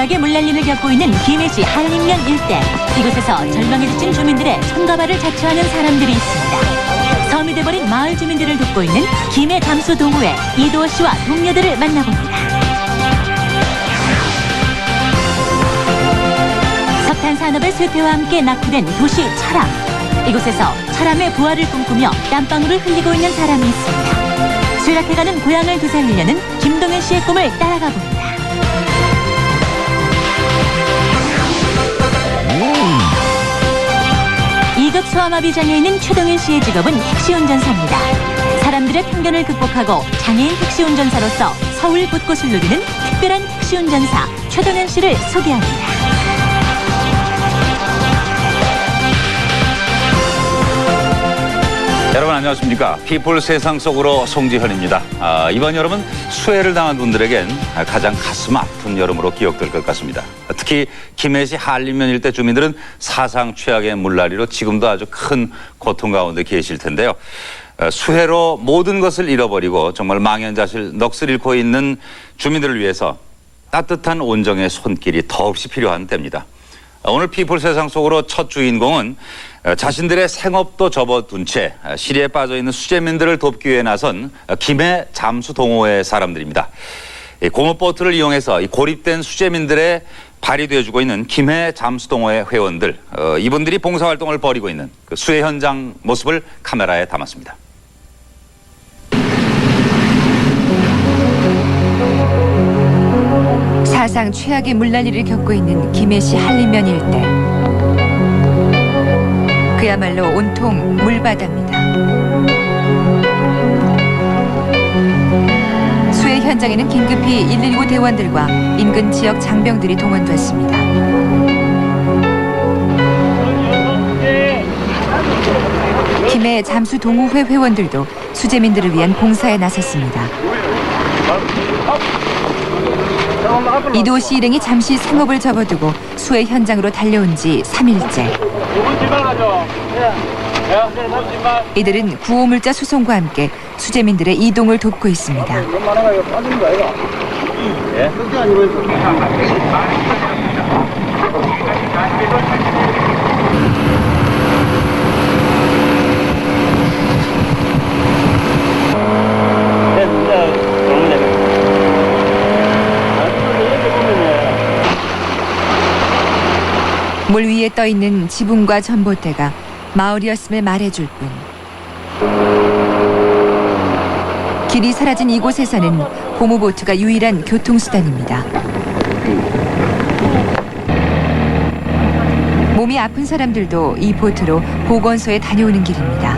최악의 물난림을 겪고 있는 김해시 한림면 일대. 이곳에서 절망에 지친 주민들의 손과 발을 자초하는 사람들이 있습니다. 섬이 돼버린 마을 주민들을 돕고 있는 김해 잠수 동호회 이도호 씨와 동료들을 만나봅니다. 석탄 산업의 쇠퇴와 함께 낙후된 도시 철암. 이곳에서 철암의 부활을 꿈꾸며 땀방울을 흘리고 있는 사람이 있습니다. 쇠락해가는 고향을 되살리려는 김동현 씨의 꿈을 따라가 봅니다. 이급 소아마비 장애인인 최동현 씨의 직업은 택시운전사입니다. 사람들의 편견을 극복하고 장애인 택시운전사로서 서울 곳곳을 누비는 특별한 택시운전사 최동현 씨를 소개합니다. 여러분 안녕하십니까. 피플 세상 속으로 송지현입니다. 이번 여름은 수해를 당한 분들에겐 가장 가슴 아픈 여름으로 기억될 것 같습니다. 특히 김해시 한림면 일대 주민들은 사상 최악의 물난리로 지금도 아주 큰 고통 가운데 계실 텐데요. 수해로 모든 것을 잃어버리고 정말 망연자실 넋을 잃고 있는 주민들을 위해서 따뜻한 온정의 손길이 더없이 필요한 때입니다. 오늘 피플 세상 속으로 첫 주인공은 자신들의 생업도 접어둔 채 시리에 빠져있는 수재민들을 돕기 위해 나선 김해 잠수 동호회 사람들입니다. 고무보트를 이용해서 고립된 수재민들의 발이 되어주고 있는 김해 잠수 동호회 회원들, 이분들이 봉사활동을 벌이고 있는 그 수해 현장 모습을 카메라에 담았습니다. 사상 최악의 물난리를 겪고 있는 김해시 한림면 일대. 그야말로 온통 물바다입니다. 수해 현장에는 긴급히 119 대원들과 인근 지역 장병들이 동원됐습니다. 김해 잠수 동호회 회원들도 수재민들을 위한 봉사에 나섰습니다. 이도호 씨 일행이 잠시 생업을 접어두고 수해 현장으로 달려온 지 3일째. 이들은 구호물자 수송과 함께 수재민들의 이동을 돕고 있습니다. 물 위에 떠있는 지붕과 전봇대가 마을이었음을 말해줄 뿐. 길이 사라진 이곳에서는 고무보트가 유일한 교통수단입니다. 몸이 아픈 사람들도 이 보트로 보건소에 다녀오는 길입니다.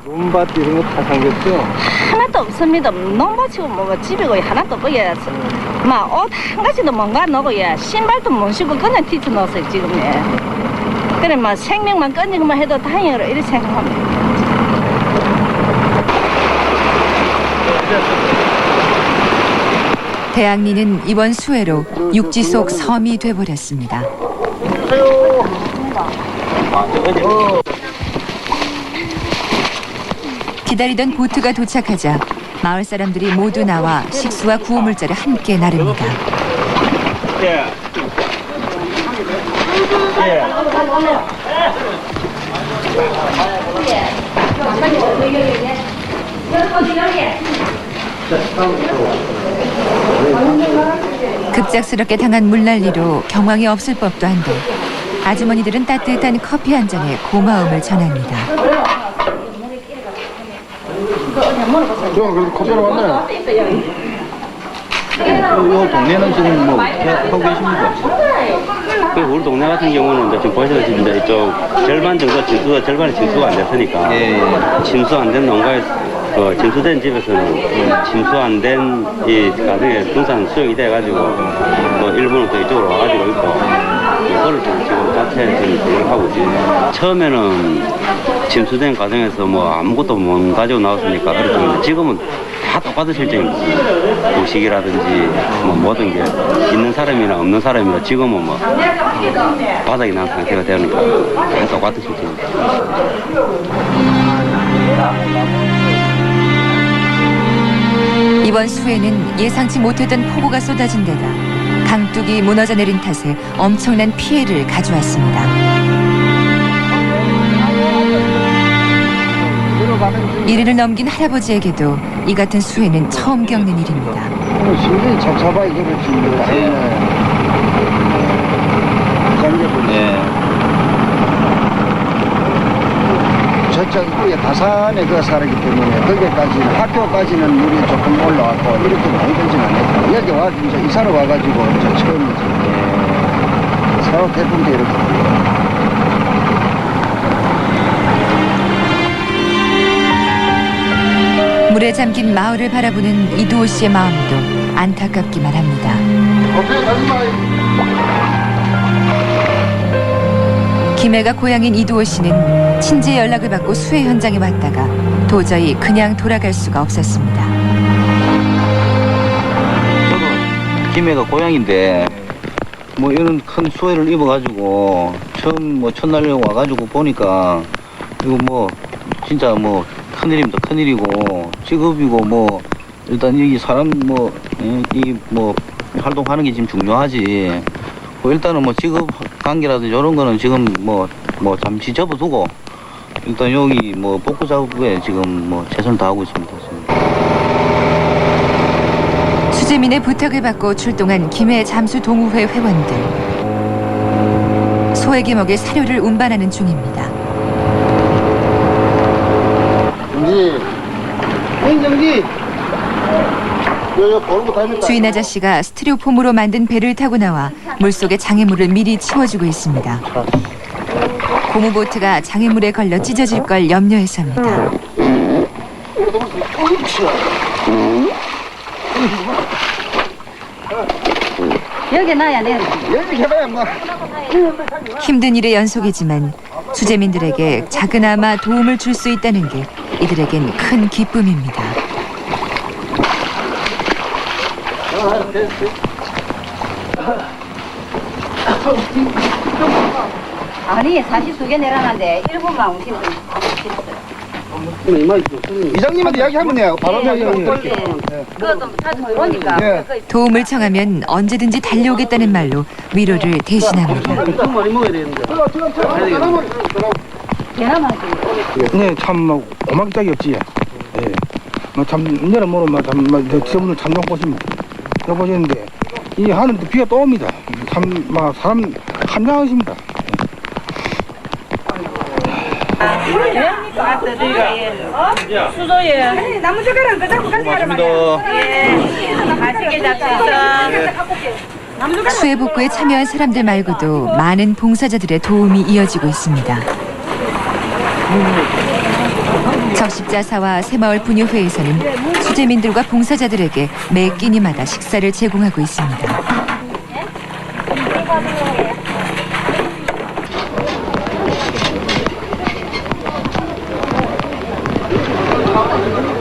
논밭 이런 거 다 잠겼죠? 하나도 없습니다. 농부치고 뭐 집에 거의 하나도 없어요. 막 옷 한 가지도 못 가놓고요. 신발도 못 신고 그냥 뒤쳐놓았어요 지금. 그래 막 생명만 끊기만 해도 다행이라 이렇게 생각합니다. 대학리는 이번 수해로 육지 속 섬이 돼버렸습니다. 기다리던 보트가 도착하자 마을 사람들이 모두 나와 식수와 구호물자를 함께 나릅니다. 급작스럽게 당한 물난리로 경황이 없을 법도 한데 아주머니들은 따뜻한 커피 한 잔에 고마움을 전합니다. 그래도 커피로 왔나요? 이 동네는 지금 뭐 어떻게 하고 계십니까? 우리 동네 같은 경우는 이제 지금 보시다시피 이쪽 절반 정도 절반이 침수가 안 됐으니까 침수 안 된 농가에 침수된 집에서는 침수 안 된 이 가정에 분산 수용이 돼가지고 또 일부는 또 이쪽으로 와가지고 있고 이거를 지금 자체 지금 하고 있습니다. 처음에는 침수된 과정에서 뭐 아무것도 못 가지고 나왔으니까 어렵습니다. 지금은 다 똑같은 실정입니다. 도식이라든지 뭐 모든 게 있는 사람이나 없는 사람이나 지금은 뭐 바닥이 난 상태가 되니까 다 똑같은 실정입니다. 이번 수해는 예상치 못했던 폭우가 쏟아진 데다 강둑이 무너져 내린 탓에 엄청난 피해를 가져왔습니다. 이른을 넘긴 할아버지에게도 이 같은 수해는 처음 겪는 일입니다. 심지어 잡사바이 그렇지. 저쪽 위에 다산에 그 살았기 때문에 거기까지는 학교까지는 물이 조금 올라왔고 이렇게 많이 들진 않았고 여기 와 이제 이사를 와가지고 저 처음이지. 서로 태풍 때 이렇게 돼요. 물에 잠긴 마을을 바라보는 이두호 씨의 마음도 안타깝기만 합니다. 김해가 고향인 이두호 씨는 친지의 연락을 받고 수해 현장에 왔다가 도저히 그냥 돌아갈 수가 없었습니다. 저도 김해가 고향인데 뭐 이런 큰 수해를 입어가지고 처음 뭐 첫날 와가지고 보니까 이거 뭐 진짜 뭐 큰일입니다. 큰일이고 직업이고 뭐 일단 여기 사람 뭐 이 뭐 활동하는 게 지금 중요하지. 뭐 일단은 뭐 직업 관계라든지 이런 거는 지금 뭐 잠시 접어두고 일단 여기 뭐 복구 작업에 지금 뭐 최선을 다하고 있습니다. 수재민의 부탁을 받고 출동한 김해 잠수 동호회 회원들. 소에게 먹일 사료를 운반하는 중입니다. 행정지. 주인 아저씨가 스티로폼으로 만든 배를 타고 나와 물속의 장애물을 미리 치워주고 있습니다. 고무보트가 장애물에 걸려 찢어질 걸 염려해서입니다. 여기 놔야 돼. 여기 해봐야 뭐. 힘든 일의 연속이지만 수재민들에게 작은아마 도움을 줄 수 있다는 게 이들에겐 큰 기쁨입니다. 아니 42개 내려놨는데 1분만 오시면 이장님한테 이야기하면 돼요. 바로 이야기하면 그것도 자주 들어오니까. 도움을 청하면 언제든지 달려오겠다는 말로 위로를 대신합니다. 대나만 네, 참 고맙기 짝이 없지. 예. 참 내려 모르면 저분들 참 좋으십니다. 여보시는데 이 하늘에 비가 또 옵니다. 참 막 사람 한장하십니다. 수조에 나무 젓가락 그 잡고 같이 가라 말이야. 맛있게 잡수서. 수해 복구에 참여한 사람들 말고도 많은 봉사자들의 도움이 이어지고 있습니다. 적십자사와 새마을 분유회에서는 수재민들과 봉사자들에게 매 끼니마다 식사를 제공하고 있습니다.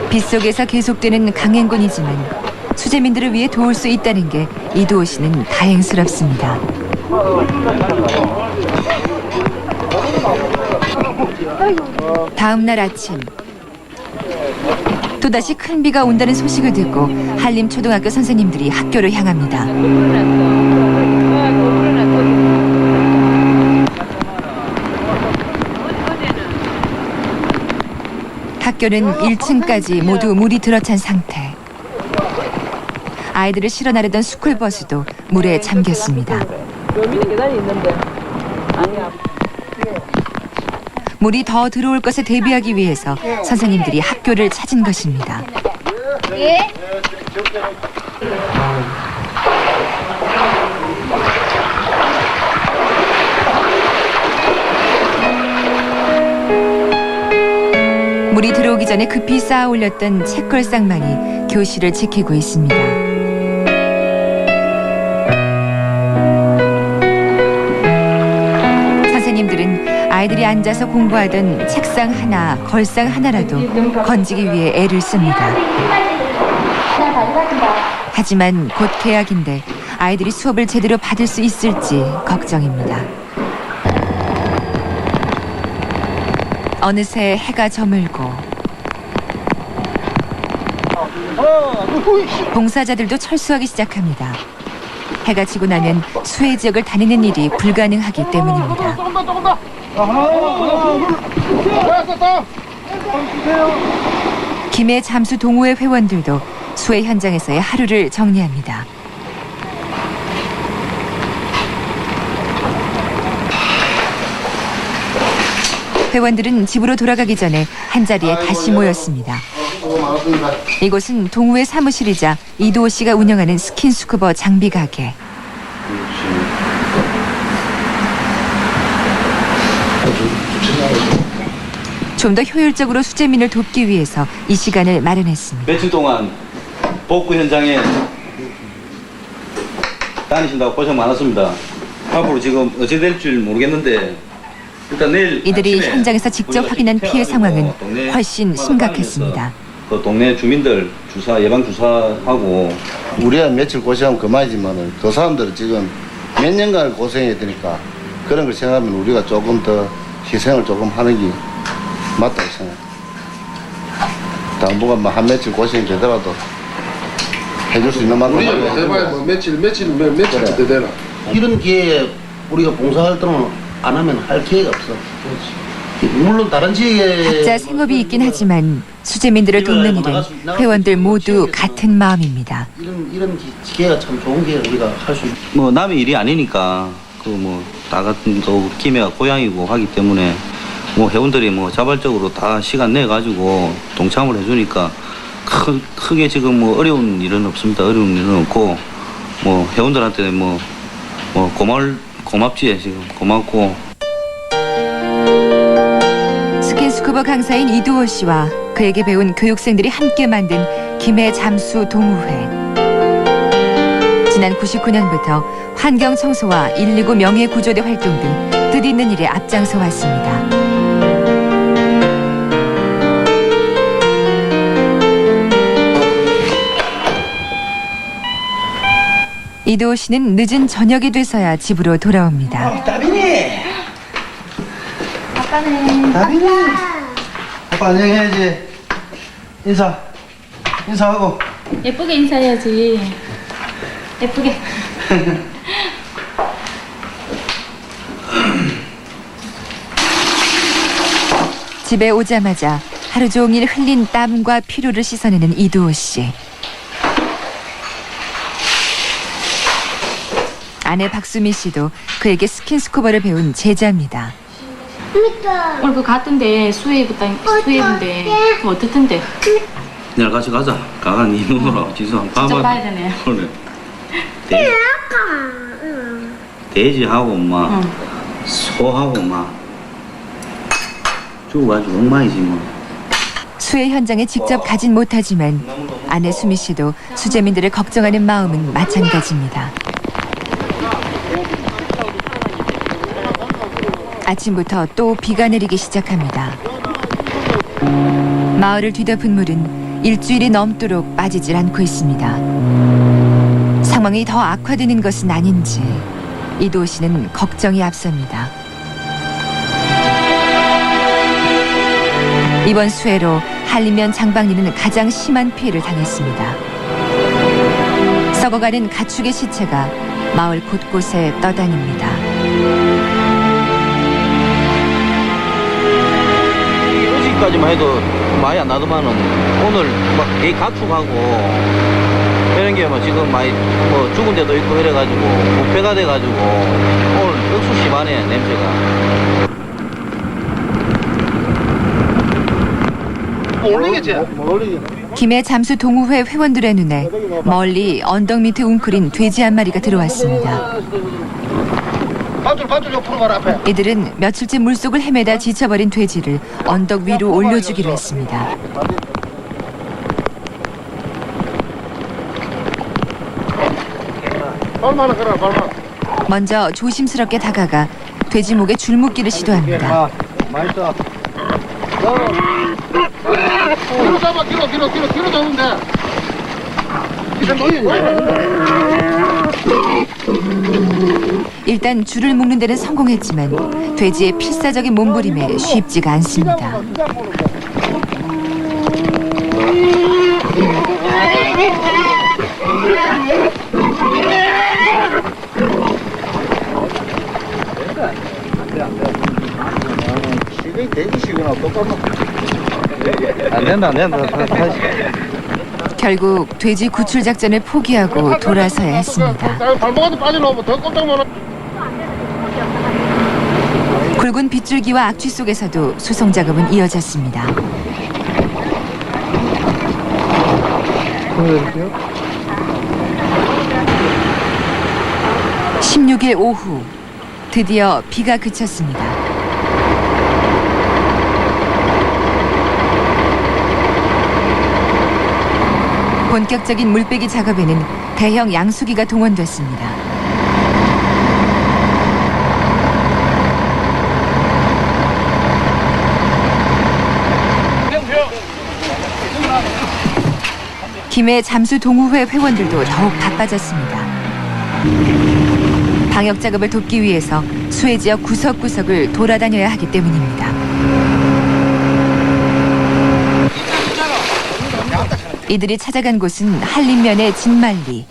빗속에서 계속되는 강행군이지만 수재민들을 위해 도울 수 있다는 게 이두호 씨는 다행스럽습니다. 다음 날 아침 또다시 큰 비가 온다는 소식을 듣고 한림초등학교 선생님들이 학교를 향합니다. 학교는 1층까지 모두 물이 들어찬 상태. 아이들을 실어 나르던 스쿨버스도 물에 잠겼습니다. 물이 더 들어올 것에 대비하기 위해서 선생님들이 학교를 찾은 것입니다. 예? 물이 들어오기 전에 급히 쌓아 올렸던 책걸상만이 교실을 지키고 있습니다. 선생님들은 아이들이 앉아서 공부하던 책상 하나, 걸상 하나라도 건지기 위해 애를 씁니다. 하지만 곧 개학인데 아이들이 수업을 제대로 받을 수 있을지 걱정입니다. 어느새 해가 저물고 봉사자들도 철수하기 시작합니다. 해가 지고 나면 수해 지역을 다니는 일이 불가능하기 때문입니다. 김해 잠수 동호회 회원들도 수해 현장에서의 하루를 정리합니다. 회원들은 집으로 돌아가기 전에 한자리에 다시 모였습니다. 이곳은 동호회 사무실이자 이도호 씨가 운영하는 스킨스쿠버 장비 가게. 좀 더 효율적으로 수재민을 돕기 위해서 이 시간을 마련했습니다. 며칠 동안 복구 현장에 다니신다고 고생 많았습니다. 앞으로 지금 어찌 될지 모르겠는데 일단 내일 이들이 아침에 현장에서 직접 우리가 확인한 피해 상황은 동네 훨씬 심각했습니다. 그 동네 주민들 주사 예방 주사하고 우리가 며칠 고생하면 그만이지만은 그 사람들은 지금 몇 년간 고생해야 되니까 그런 걸 생각하면 우리가 조금 더 희생을 조금 하는 게 맞다고 생각해요. 당분간 뭐 한 며칠 고생이 되더라도 해줄 수 있는 만큼 해봐야 뭐 며칠 되나. 이런 기회에 우리가 봉사활동을 안 하면 할 기회가 없어. 물론 다른 지역에 각자 생업이 있긴 하지만 수재민들을 돕는 일은 회원들 모두 같은 마음입니다. 이런 기회가 참 좋은 기회 우리가 할 수 있. 뭐 남의 일이 아니니까 그 뭐 다 같은 또 김해가 고향이고 하기 때문에 뭐 회원들이 뭐 자발적으로 다 시간 내 가지고 동참을 해주니까 크게 지금 뭐 어려운 일은 없습니다. 어려운 일은 없고 뭐 회원들한테는 뭐 고맙지 지금 고맙고. 스킨스쿠버 강사인 이두호 씨와 그에게 배운 교육생들이 함께 만든 김해 잠수 동호회. 지난 99년부터 환경 청소와 119 명예 구조대 활동 등 뜻있는 일에 앞장서 왔습니다. 이두호 씨는 늦은 저녁이 돼서야 집으로 돌아옵니다. 다빈이. 다빈이. 아빠 안녕해야지. 인사하고. 예쁘게 인사해야지. 예쁘게. 집에 오자마자 하루 종일 흘린 땀과 피로를 씻어내는 이두호 씨. 아내 박수미 씨도 그에게 스킨스쿠버를 배운 제자입니다. 오늘 그 갔던데 수해인데 뭐 어떻던데? 내일 같이 가자. 가가 니 누구라 지수 한 직접 봐야 되네. 그래. 돼지하고 막 소하고 막 죽어가지고 엉망이지 뭐. 수해 현장에 직접 가진 못하지만 아내 수미 씨도 수재민들을 걱정하는 마음은 마찬가지입니다. 아침부터 또 비가 내리기 시작합니다. 마을을 뒤덮은 물은 일주일이 넘도록 빠지질 않고 있습니다. 상황이 더 악화되는 것은 아닌지 이도호 씨는 걱정이 앞섭니다. 이번 수해로 한림면 장방리는 가장 심한 피해를 당했습니다. 썩어가는 가축의 시체가 마을 곳곳에 떠다닙니다. 어제까지만 해도 많이 안 나더만은 오늘 막 개 가축하고 이런 게 뭐 지금 많이 뭐 죽은 데도 있고 이래가지고 부패가 돼가지고 오늘 억수 심하네 냄새가. 김해 잠수 동호회 회원들의 눈에 멀리 언덕 밑에 웅크린 돼지 한 마리가 들어왔습니다. 밧줄 옆으로 가라 앞에. 이들은 며칠째 물속을 헤매다 지쳐버린 돼지를 언덕 위로 올려주기로 했습니다. 먼저 조심스럽게 다가가 돼지 목에 줄묶기를 시도합니다. 맛있어. 뒤로 잡아, 뒤로 잡으면 돼. 일단 줄을 묶는 데는 성공했지만 돼지의 필사적인 몸부림에 쉽지가 않습니다. 시간이 되지 시간하고 똑같나? 안 된다. 다시. 결국 돼지 구출 작전을 포기하고 돌아서야 했습니다. 발목한테 빠져나오면 더 깜짝 놀라. 굵은 빗줄기와 악취 속에서도 수송 작업은 이어졌습니다. 16일 오후 드디어 비가 그쳤습니다. 본격적인 물빼기 작업에는 대형 양수기가 동원됐습니다. 김해 잠수 동호회 회원들도 더욱 바빠졌습니다. 방역 작업을 돕기 위해서 수해 지역 구석구석을 돌아다녀야 하기 때문입니다. 이들이 찾아간 곳은 한림면의 진만리.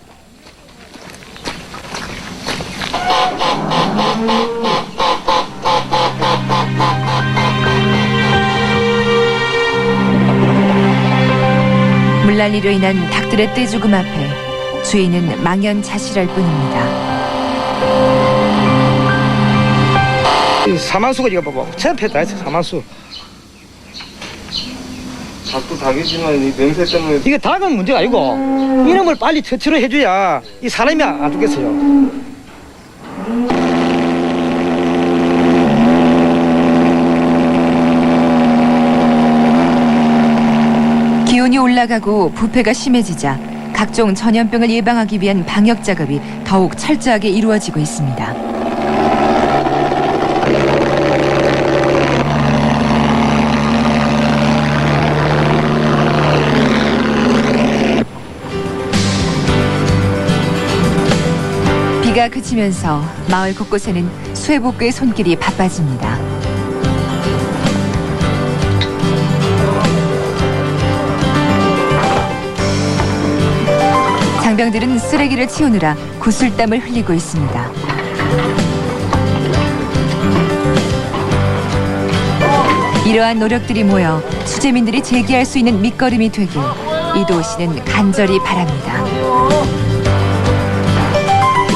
물난리로 인한 닭들의 떼죽음 앞에 주인은 망연자실할 뿐입니다. 사만수가 이거 봐봐. 체납했다 했어, 사만수. 닭도 닭이지만 이 냄새 때문에 이게 닭은 문제가 아니고 이놈을 빨리 처치를 해줘야 이 사람이 안 죽겠어요. 기온이 올라가고 부패가 심해지자 각종 전염병을 예방하기 위한 방역 작업이 더욱 철저하게 이루어지고 있습니다. 비가 그치면서 마을 곳곳에는 수해복구의 손길이 바빠집니다. 장병들은 쓰레기를 치우느라 구슬땀을 흘리고 있습니다. 이러한 노력들이 모여 수재민들이 재기할 수 있는 밑거름이 되길 이도호 씨는 간절히 바랍니다.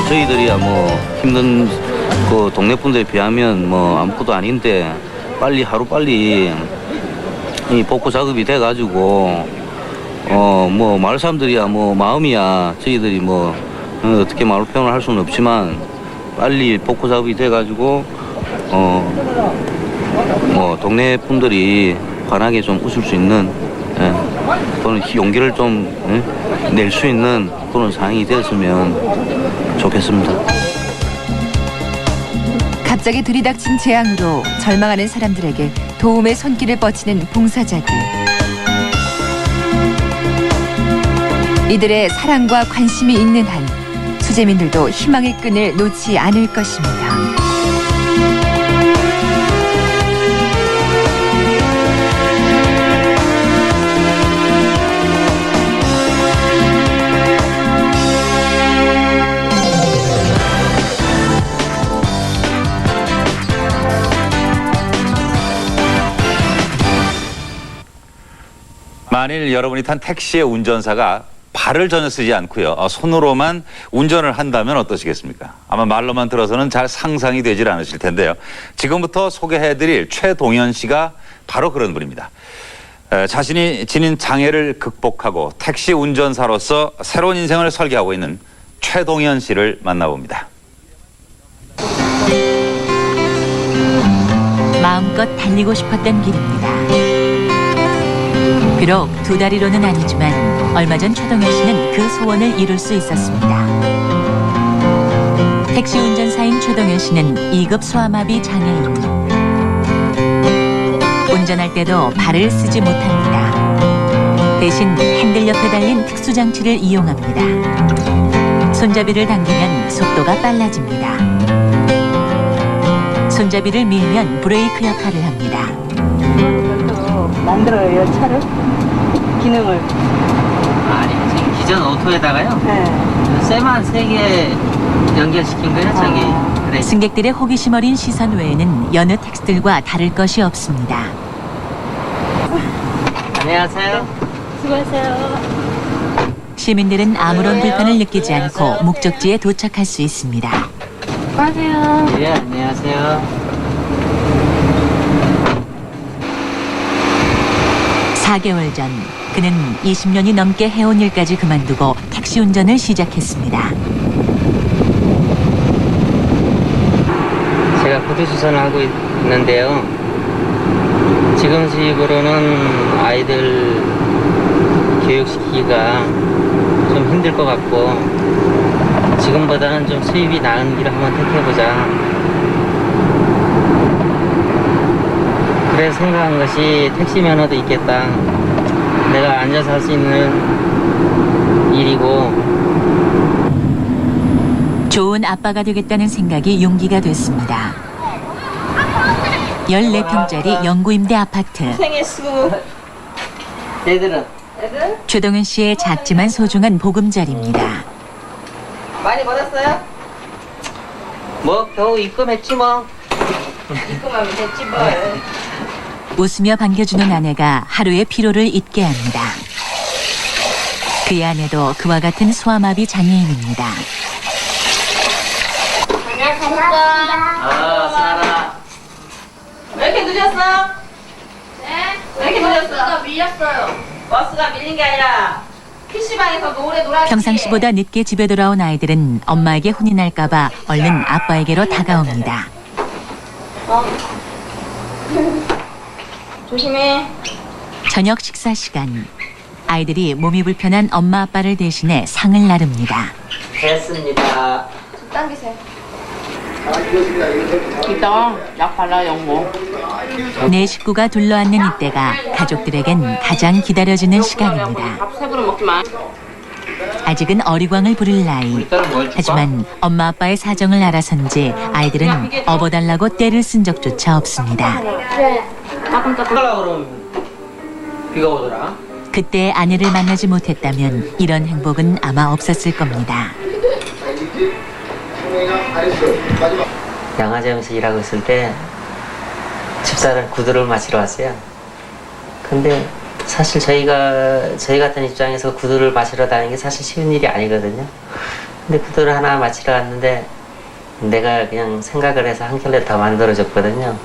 저희들이야 뭐 힘든 그 동네 분들에 비하면 뭐 아무것도 아닌데 하루 빨리 이 복구 작업이 돼가지고 뭐 마을 사람들이야 뭐 마음이야 저희들이 뭐 어떻게 마을 표현을 할 수는 없지만 빨리 복구 작업이 돼가지고 뭐 동네 분들이 환하게 좀 웃을 수 있는 또는 용기를 좀 낼 수 있는 그런 상황이 되었으면 좋겠습니다. 갑자기 들이닥친 재앙으로 절망하는 사람들에게 도움의 손길을 뻗치는 봉사자들. 이들의 사랑과 관심이 있는 한 수재민들도 희망의 끈을 놓지 않을 것입니다. 만일 여러분이 탄 택시의 운전사가 발을 전혀 쓰지 않고요. 손으로만 운전을 한다면 어떠시겠습니까? 아마 말로만 들어서는 잘 상상이 되질 않으실 텐데요. 지금부터 소개해드릴 최동현 씨가 바로 그런 분입니다. 자신이 지닌 장애를 극복하고 택시 운전사로서 새로운 인생을 설계하고 있는 최동현 씨를 만나봅니다. 마음껏 달리고 싶었던 길입니다. 비록 두 다리로는 아니지만 얼마 전 최동현 씨는 그 소원을 이룰 수 있었습니다. 택시 운전사인 최동현 씨는 2급 소아마비 장애인. 운전할 때도 발을 쓰지 못합니다. 대신 핸들 옆에 달린 특수장치를 이용합니다. 손잡이를 당기면 속도가 빨라집니다. 손잡이를 밀면 브레이크 역할을 합니다. 만들어요 차를 기능을. 아니 기존 오토에다가요. 네. 쇠만 3개 연결시킨 거예요, 저기. 그래. 승객들의 호기심 어린 시선 외에는 여느 택시들과 다를 것이 없습니다. 안녕하세요. 수고하세요. 시민들은 아무런 불편을 느끼지 않고 목적지에 도착할 수 있습니다. 수고하세요. 예, 안녕하세요. 4개월 전 그는 20년이 넘게 해온 일까지 그만두고 택시 운전을 시작했습니다. 제가 구두 수선을 하고 있는데요. 지금식으로는 아이들 교육시키기가 좀 힘들 것 같고 지금보다는 좀 수입이 나은 길을 한번 택해보자. 그래서 생각한 것이 택시 면허도 있겠다. 내가 앉아서 할 수 있는 일이고. 좋은 아빠가 되겠다는 생각이 용기가 됐습니다. 14평짜리 영구임대 아파트. 고생했어. 얘들은? 최동현 씨의 작지만 소중한 보금자리입니다. 많이 받았어요? 뭐 겨우 입금했지 뭐. 입금하면 됐지 뭐. 웃으며 반겨주는 아내가 하루의 피로를 잊게 합니다. 그의 아내도 그와 같은 소아마비 장애인입니다. 수나라. 왜 이렇게 늦었어? 네? 왜 이렇게 늦었어? 버스가 밀렸어요. 버스가 밀린 게 아니라 PC방에서 노래 놀았지. 평상시보다 늦게 집에 돌아온 아이들은 엄마에게 혼이 날까봐 얼른 아빠에게로 다가옵니다. 조심해. 저녁 식사 시간. 아이들이 몸이 불편한 엄마 아빠를 대신해 상을 나릅니다. 됐습니다. 당기세요. 이따가 약 발라 영모. 내 식구가 둘러앉는 이때가 가족들에겐 가장 기다려지는 시간입니다. 밥 세 그릇 먹지 마. 아직은 어리광을 부릴 나이. 하지만 엄마 아빠의 사정을 알아선지 아이들은 업어달라고 떼를 쓴 적조차 없습니다. 그래. 따끔따끔. 그럼 비가 오더라. 그때 아내를 만나지 못했다면 이런 행복은 아마 없었을 겁니다. 양화점에서 일하고 있을 때 집사람 구두를 마시러 왔어요. 근데 사실 저희 같은 입장에서 구두를 마시러 다니는 게 사실 쉬운 일이 아니거든요. 근데 구두를 하나 마시러 갔는데 내가 그냥 생각을 해서 한 켤레 더 만들어줬거든요.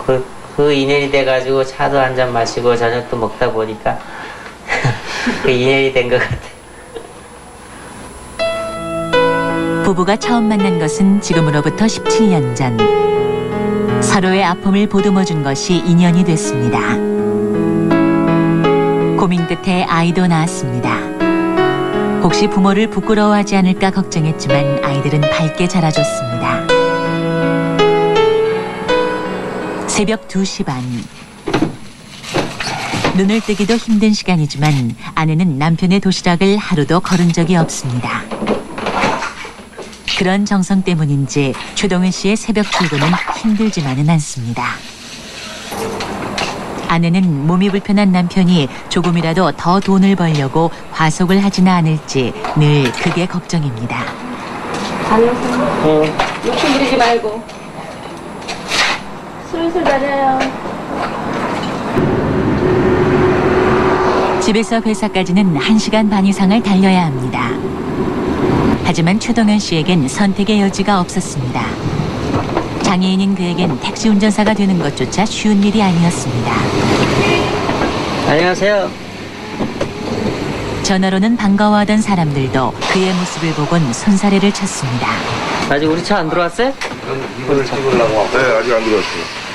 그 인연이 돼가지고 차도 한 잔 마시고 저녁도 먹다 보니까 그 인연이 된 것 같아요. 부부가 처음 만난 것은 지금으로부터 17년 전. 서로의 아픔을 보듬어준 것이 인연이 됐습니다. 고민 끝에 아이도 낳았습니다. 혹시 부모를 부끄러워하지 않을까 걱정했지만 아이들은 밝게 자라줬습니다. 새벽 2시 반. 눈을 뜨기도 힘든 시간이지만 아내는 남편의 도시락을 하루도 거른 적이 없습니다. 그런 정성 때문인지 최동현 씨의 새벽 출근은 힘들지만은 않습니다. 아내는 몸이 불편한 남편이 조금이라도 더 돈을 벌려고 과속을 하지는 않을지 늘 그게 걱정입니다. 다녀오세요. 욕심 부리지 말고. 술술 다녀요. 집에서 회사까지는 1시간 반 이상을 달려야 합니다. 하지만 최동현 씨에겐 선택의 여지가 없었습니다. 장애인인 그에겐 택시 운전사가 되는 것조차 쉬운 일이 아니었습니다. 안녕하세요. 전화로는 반가워하던 사람들도 그의 모습을 보곤 손사래를 쳤습니다. 아직 우리 차 안 들어왔어요? 이거를 찍으려고 하고. 네, 아직 안 들어왔어요.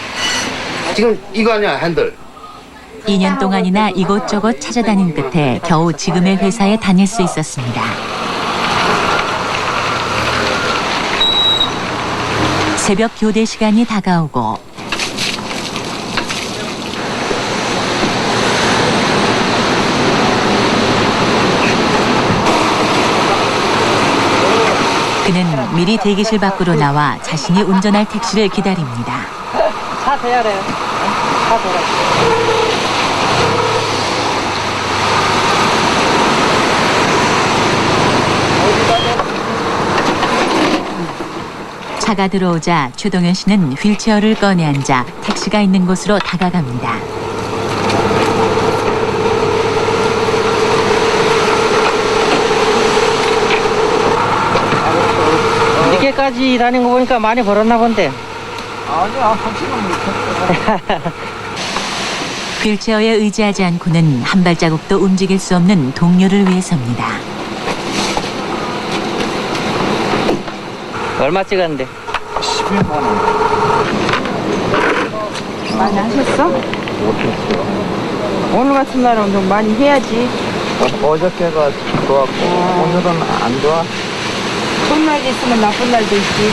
지금 이거 아니야, 핸들. 2년 동안이나 이곳저곳 찾아다닌 끝에 겨우 지금의 회사에 다닐 수 있었습니다. 새벽 교대 시간이 다가오고 그는 미리 대기실 밖으로 나와 자신이 운전할 택시를 기다립니다. 차 대야 돼요. 차 대라. 차가 들어오자 최동현 씨는 휠체어를 꺼내 앉아 택시가 있는 곳으로 다가갑니다. 늦게까지 다닌 거 보니까 많이 벌었나 본데. 아니야, 확실히 휠체어에 의지하지 않고는 한 발자국도 움직일 수 없는 동료를 위해서입니다. 얼마 찍었는데? 11만 원. 많이 하셨어? 오늘 같은 날은 좀 많이 해야지. 어저께가 좋았고 오늘은 안 좋아. 좋은 날도 있으면 나쁜 날도 있지.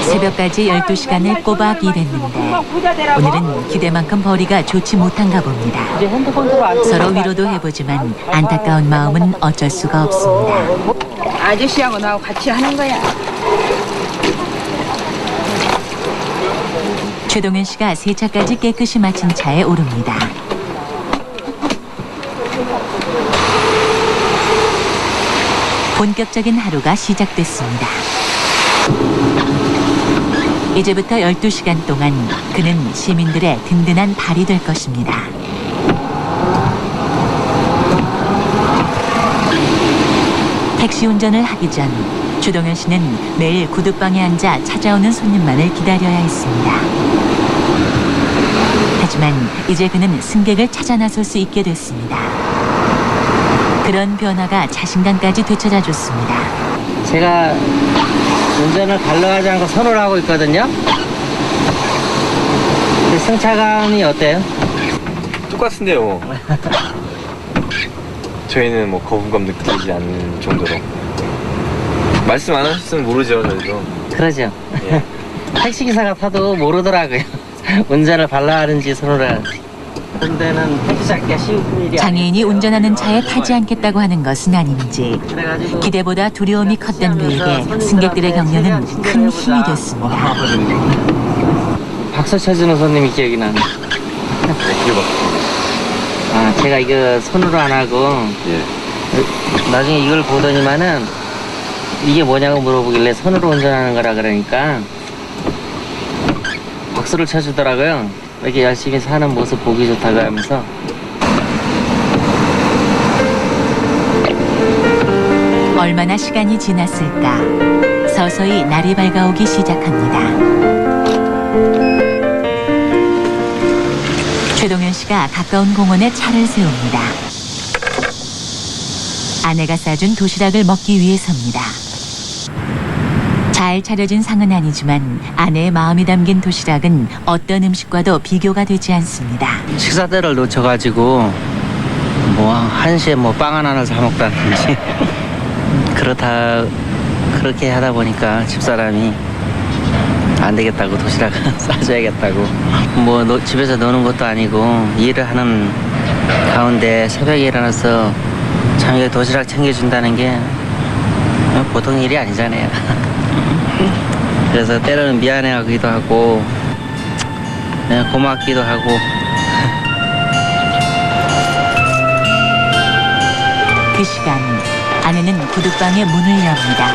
새벽까지 12시간을 꼬박 일했는데 오늘은 기대만큼 벌이가 좋지 못한가 봅니다. 이제 핸드폰 들어 서로 위로도 해보지만 안타까운 마음은 어쩔 수가 없습니다. 아저씨하고 나하고 같이 하는 거야. 최동현 씨가 세차까지 깨끗이 마친 차에 오릅니다. 본격적인 하루가 시작됐습니다. 이제부터 12시간 동안 그는 시민들의 든든한 발이 될 것입니다. 택시 운전을 하기 전 최동현 씨는 매일 구두방에 앉아 찾아오는 손님만을 기다려야 했습니다. 하지만 이제 그는 승객을 찾아 나설 수 있게 됐습니다. 그런 변화가 자신감까지 되찾아 줬습니다. 제가 운전을 갈라하지 않고 선호를 하고 있거든요. 근데 승차감이 어때요? 똑같은데요. 저희는 뭐 거부감 느끼지 않는 정도로. 말씀 안 하셨으면 모르죠, 저희도. 그러죠. 예. 택시기사가 타도 모르더라고요. 운전을 발라하는지 선호를 하는지. 그런 데는 택시 잡기가 쉬운 일이 장애인이 운전하는 차에 타지 않겠다고 하는 것은 아닌지 기대보다 두려움이 컸던 그에게 승객들의 격려는 큰 힘이 됐습니다. 박수 쳐주는 손님이 기억이 나네. 아, 제가 이거 손으로 안 하고 나중에 이걸 보더니만은 이게 뭐냐고 물어보길래 손으로 운전하는 거라 그러니까 박수를 쳐주더라고요. 이렇게 열심히 사는 모습 보기 좋다고 하면서. 얼마나 시간이 지났을까 서서히 날이 밝아오기 시작합니다. 최동현 씨가 가까운 공원에 차를 세웁니다. 아내가 싸준 도시락을 먹기 위해서입니다. 잘 차려진 상은 아니지만 아내의 마음이 담긴 도시락은 어떤 음식과도 비교가 되지 않습니다. 식사 때를 놓쳐가지고 뭐 1시에 뭐 빵 하나를 사 먹다든지 그렇게 하다 보니까 집사람이 안 되겠다고 도시락을 싸줘야겠다고 뭐 집에서 노는 것도 아니고 일을 하는 가운데 새벽에 일어나서 저녁에 도시락 챙겨준다는 게 보통 일이 아니잖아요. 그래서 때로는 미안해하기도 하고 고맙기도 하고. 그 시간 아내는 구두방의 문을 엽니다.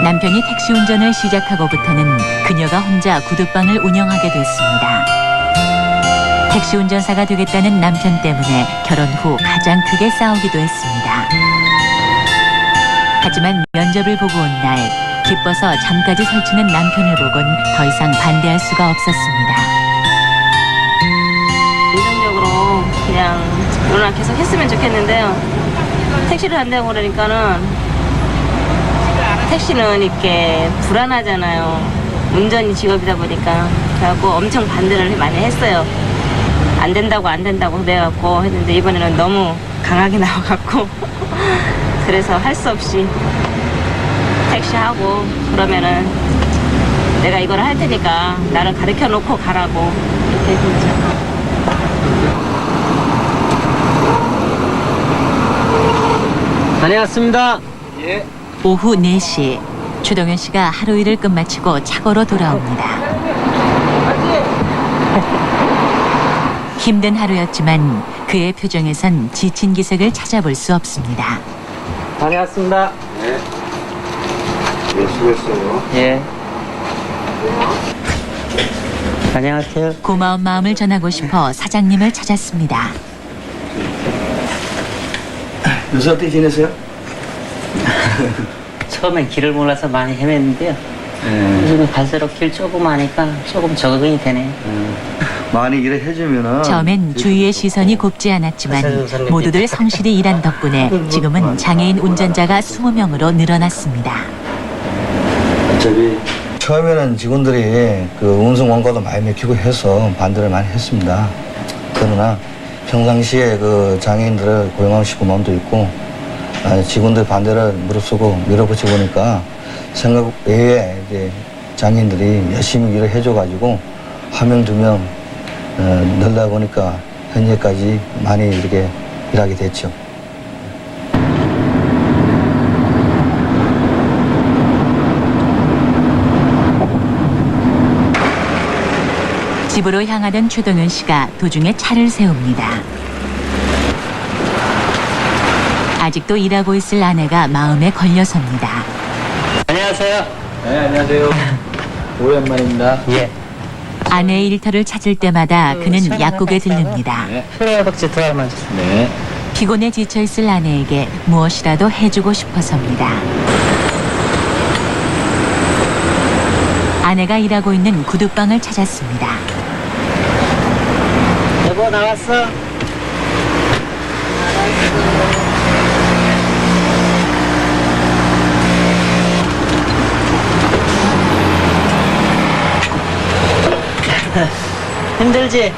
남편이 택시 운전을 시작하고부터는 그녀가 혼자 구두방을 운영하게 됐습니다. 택시 운전사가 되겠다는 남편 때문에 결혼 후 가장 크게 싸우기도 했습니다. 하지만 면접을 보고 온 날 기뻐서 잠까지 설치는 남편을 보곤 더 이상 반대할 수가 없었습니다. 긍정적으로 그냥 누나 계속 했으면 좋겠는데요. 택시를 한다고 그러니까는 택시는 이렇게 불안하잖아요. 운전이 직업이다 보니까. 그래갖고 엄청 반대를 많이 했어요. 안 된다고 그래갖고 했는데 이번에는 너무 강하게 나와갖고 그래서 할 수 없이 택시하고 그러면은 내가 이걸 할 테니까 나를 가르쳐 놓고 가라고 이렇게 했죠. 다녀왔습니다. 예. 오후 4시 최동현 씨가 하루 일을 끝마치고 차고로 돌아옵니다. 힘든 하루였지만 그의 표정에선 지친 기색을 찾아볼 수 없습니다. 다녀왔습니다. 네, 수고했어요. 예. 안녕하세요. 고마운 마음을 전하고 싶어 사장님을 찾았습니다. 요새 어떻게 지내세요? 처음엔 길을 몰라서 많이 헤맸는데요. 요즘은 갈수록 길 조금 하니까 조금 적응이 되네요. 많이 일을 해주면은 처음엔 주위의 시선이 곱지 않았지만 모두들 성실히 일한 덕분에 지금은 장애인 운전자가 20명으로 늘어났습니다. 처음에는 직원들이 그 운송 원가도 많이 맥히고 해서 반대를 많이 했습니다. 그러나 평상시에 그 장애인들을 고용하고 싶은 마음도 있고 직원들 반대를 무릅쓰고 밀어붙여 보니까 생각 외에 이제 장애인들이 열심히 일을 해줘가지고 한 명, 두 명 늘다 보니까 현재까지 많이 이렇게 일하게 됐죠. 집으로 향하던 최동현 씨가 도중에 차를 세웁니다. 아직도 일하고 있을 아내가 마음에 걸려섭니다. 안녕하세요. 네, 안녕하세요. 오랜만입니다. 예. 아내의 일터를 찾을 때마다 그는 약국에 들릅니다. 피로회복제 들어가면 네. 피곤에 지쳐있을 아내에게 무엇이라도 해주고 싶어서입니다. 아내가 일하고 있는 구두방을 찾았습니다. 여보 나왔어? 힘들지?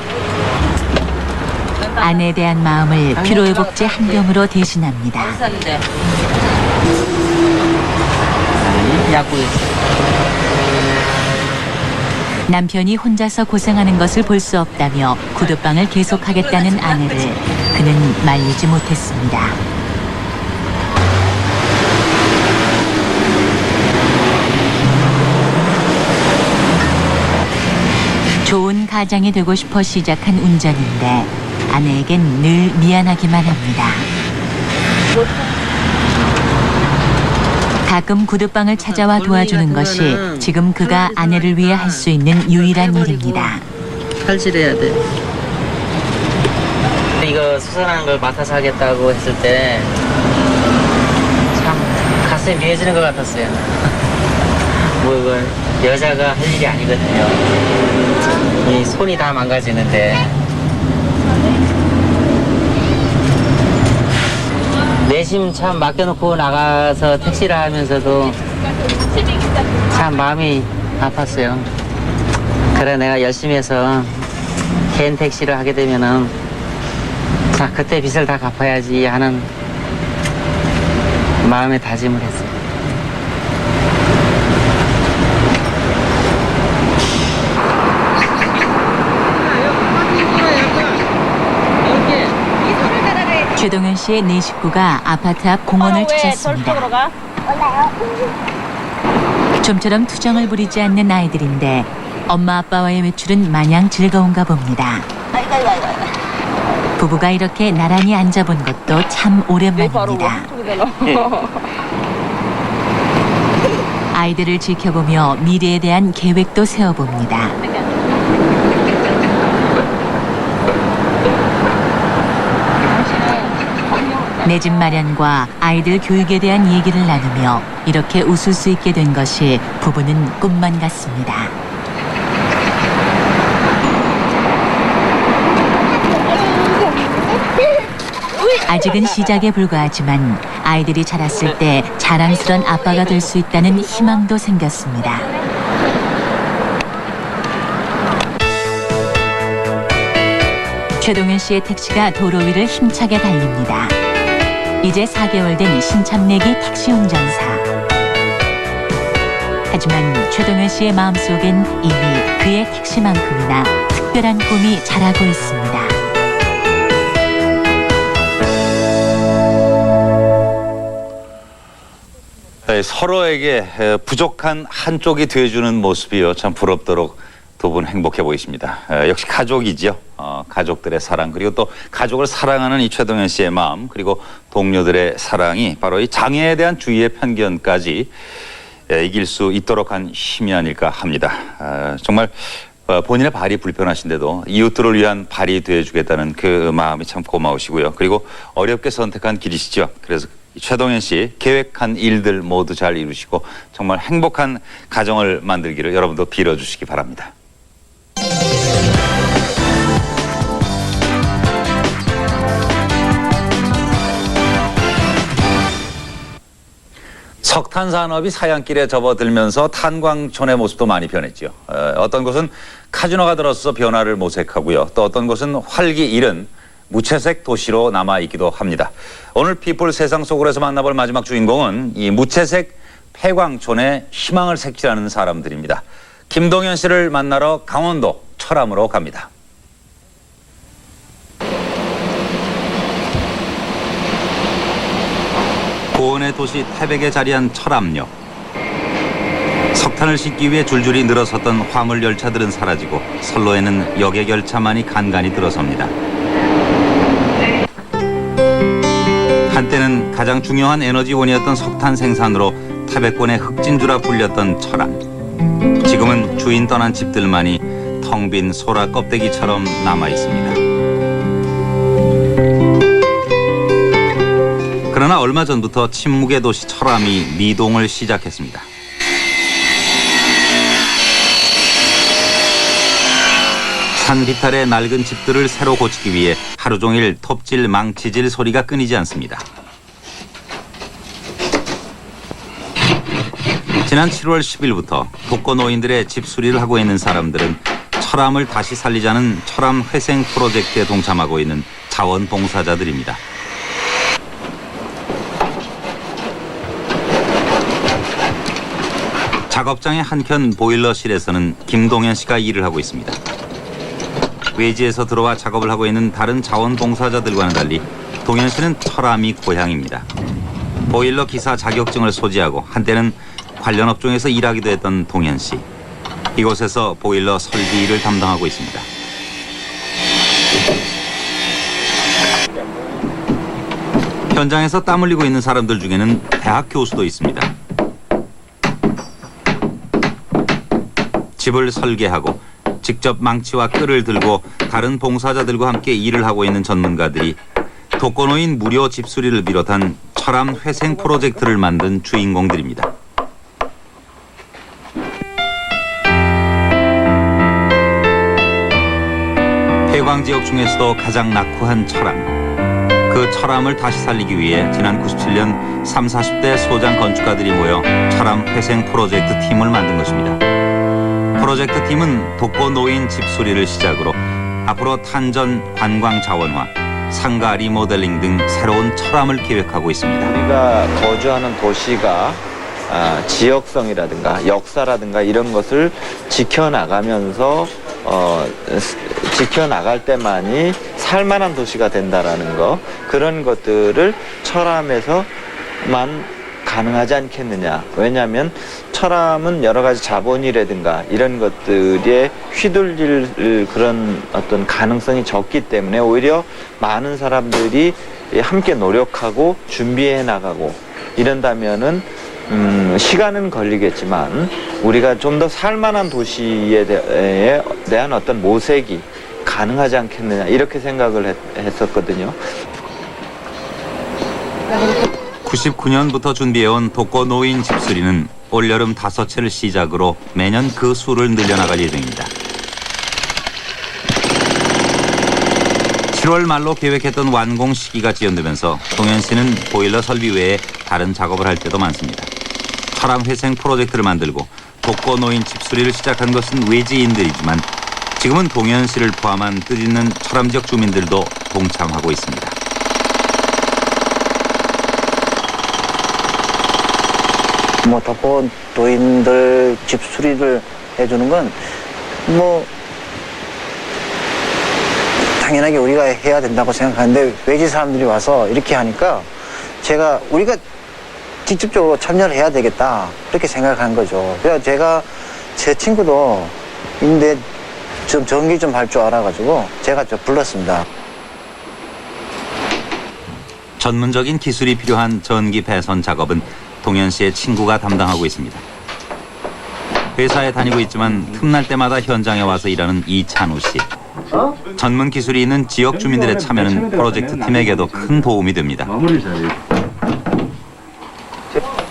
아내에 대한 마음을 피로회복제 한 병으로 대신합니다. 약국에 남편이 혼자서 고생하는 것을 볼 수 없다며 구두방을 계속하겠다는 아내를 그는 말리지 못했습니다. 좋은 가장이 되고 싶어 시작한 운전인데 아내에겐 늘 미안하기만 합니다. 가끔 구두방을 찾아와 도와주는 것이 지금 그가 아내를 위해 할 수 있는 유일한 일입니다. 칼질해야 돼. 이거 수선하는 걸 맡아서 하겠다고 했을 때 참 가슴이 미어지는 것 같았어요. 뭐 이건 여자가 할 일이 아니거든요. 이 손이 다 망가지는데 내심 참 맡겨놓고 나가서 택시를 하면서도 참 마음이 아팠어요. 그래 내가 열심히 해서 개인 택시를 하게 되면은 자 그때 빚을 다 갚아야지 하는 마음에 다짐을 했어요. 최동현 씨의 네 식구가 아파트 앞 공원을 찾았습니다. 좀처럼 투정을 부리지 않는 아이들인데 엄마 아빠와의 외출은 마냥 즐거운가 봅니다. 부부가 이렇게 나란히 앉아본 것도 참 오랜만입니다. 아이들을 지켜보며 미래에 대한 계획도 세워봅니다. 내 집 마련과 아이들 교육에 대한 얘기를 나누며 이렇게 웃을 수 있게 된 것이 부부는 꿈만 같습니다. 아직은 시작에 불과하지만 아이들이 자랐을 때 자랑스런 아빠가 될 수 있다는 희망도 생겼습니다. 최동현 씨의 택시가 도로 위를 힘차게 달립니다. 이제 4개월 된 신참내기 택시 운전사. 하지만 최동현 씨의 마음속엔 이미 그의 택시만큼이나 특별한 꿈이 자라고 있습니다. 서로에게 부족한 한쪽이 돼주는 모습이요 참 부럽도록 두 분 행복해 보이십니다. 역시 가족이죠. 가족들의 사랑 그리고 또 가족을 사랑하는 이 최동현 씨의 마음 그리고 동료들의 사랑이 바로 이 장애에 대한 주위의 편견까지 이길 수 있도록 한 힘이 아닐까 합니다. 정말 본인의 발이 불편하신데도 이웃들을 위한 발이 되어주겠다는 그 마음이 참 고마우시고요. 그리고 어렵게 선택한 길이시죠. 그래서 최동현 씨 계획한 일들 모두 잘 이루시고 정말 행복한 가정을 만들기를 여러분도 빌어주시기 바랍니다. 석탄 산업이 사양길에 접어들면서 탄광촌의 모습도 많이 변했죠. 어떤 곳은 카지노가 들어서 변화를 모색하고요. 또 어떤 곳은 활기 잃은 무채색 도시로 남아있기도 합니다. 오늘 피플 세상 속으로에서 만나볼 마지막 주인공은 이 무채색 폐광촌에 희망을 색칠하는 사람들입니다. 김동현 씨를 만나러 강원도 철암으로 갑니다. 고원의 도시 태백에 자리한 철암역. 석탄을 싣기 위해 줄줄이 늘어섰던 화물 열차들은 사라지고 선로에는 여객 열차만이 간간히 들어섭니다. 한때는 가장 중요한 에너지원이었던 석탄 생산으로 태백권의 흑진주라 불렸던 철암. 지금은 주인 떠난 집들만이 텅 빈 소라 껍데기처럼 남아 있습니다. 그러나 얼마 전부터 침묵의 도시 철암이 미동을 시작했습니다. 산 비탈의 낡은 집들을 새로 고치기 위해 하루 종일 톱질, 망치질 소리가 끊이지 않습니다. 지난 7월 10일부터 독거노인들의 집 수리를 하고 있는 사람들은 철암을 다시 살리자는 철암 회생 프로젝트에 동참하고 있는 자원봉사자들입니다. 작업장의 한켠 보일러실에서는 김동현 씨가 일을 하고 있습니다. 외지에서 들어와 작업을 하고 있는 다른 자원봉사자들과는 달리 동현 씨는 철암이 고향입니다. 보일러 기사 자격증을 소지하고 한때는 관련 업종에서 일하기도 했던 동현 씨. 이곳에서 보일러 설비 일을 담당하고 있습니다. 현장에서 땀 흘리고 있는 사람들 중에는 대학 교수도 있습니다. 집을 설계하고 직접 망치와 끌을 들고 다른 봉사자들과 함께 일을 하고 있는 전문가들이 독거노인 무료 집수리를 비롯한 철암 회생 프로젝트를 만든 주인공들입니다. 폐광 지역 중에서도 가장 낙후한 철암. 그 철암을 다시 살리기 위해 지난 97년 30, 40대 소장 건축가들이 모여 철암 회생 프로젝트 팀을 만든 것입니다. 프로젝트 팀은 독거노인 집수리를 시작으로 앞으로 탄전, 관광 자원화, 상가 리모델링 등 새로운 철암을 계획하고 있습니다. 우리가 거주하는 도시가 지역성이라든가 역사라든가 이런 것을 지켜나가면서 지켜나갈 때만이 살만한 도시가 된다라는 거, 그런 것들을 철암에서만 가능하지 않겠느냐. 왜냐하면 철암은 여러 가지 자본이라든가 이런 것들에 휘둘릴 그런 어떤 가능성이 적기 때문에 오히려 많은 사람들이 함께 노력하고 준비해 나가고 이런다면은 시간은 걸리겠지만 우리가 좀 더 살만한 도시에 대한 어떤 모색이 가능하지 않겠느냐 이렇게 생각을 했었거든요. 99년부터 준비해온 독거노인 집수리는 올여름 5채를 시작으로 매년 그 수를 늘려나갈 예정입니다. 7월 말로 계획했던 완공 시기가 지연되면서 동현 씨는 보일러 설비 외에 다른 작업을 할 때도 많습니다. 철암 회생 프로젝트를 만들고 독거노인 집수리를 시작한 것은 외지인들이지만 지금은 동현 씨를 포함한 뜻있는 철암 지역 주민들도 동참하고 있습니다. 독거노인들 집 수리를 해주는 건 당연하게 우리가 해야 된다고 생각하는데 외지 사람들이 와서 이렇게 하니까 우리가 직접적으로 참여를 해야 되겠다 그렇게 생각한 거죠. 그래서 제가 제 친구도 있는데 좀 전기 좀 할 줄 알아가지고 제가 저 불렀습니다. 전문적인 기술이 필요한 전기 배선 작업은 동현 씨의 친구가 담당하고 있습니다. 회사에 다니고 있지만 틈날 때마다 현장에 와서 일하는 이찬우 씨. 전문 기술이 있는 지역 주민들의 참여는 프로젝트 팀에게도 큰 도움이 됩니다.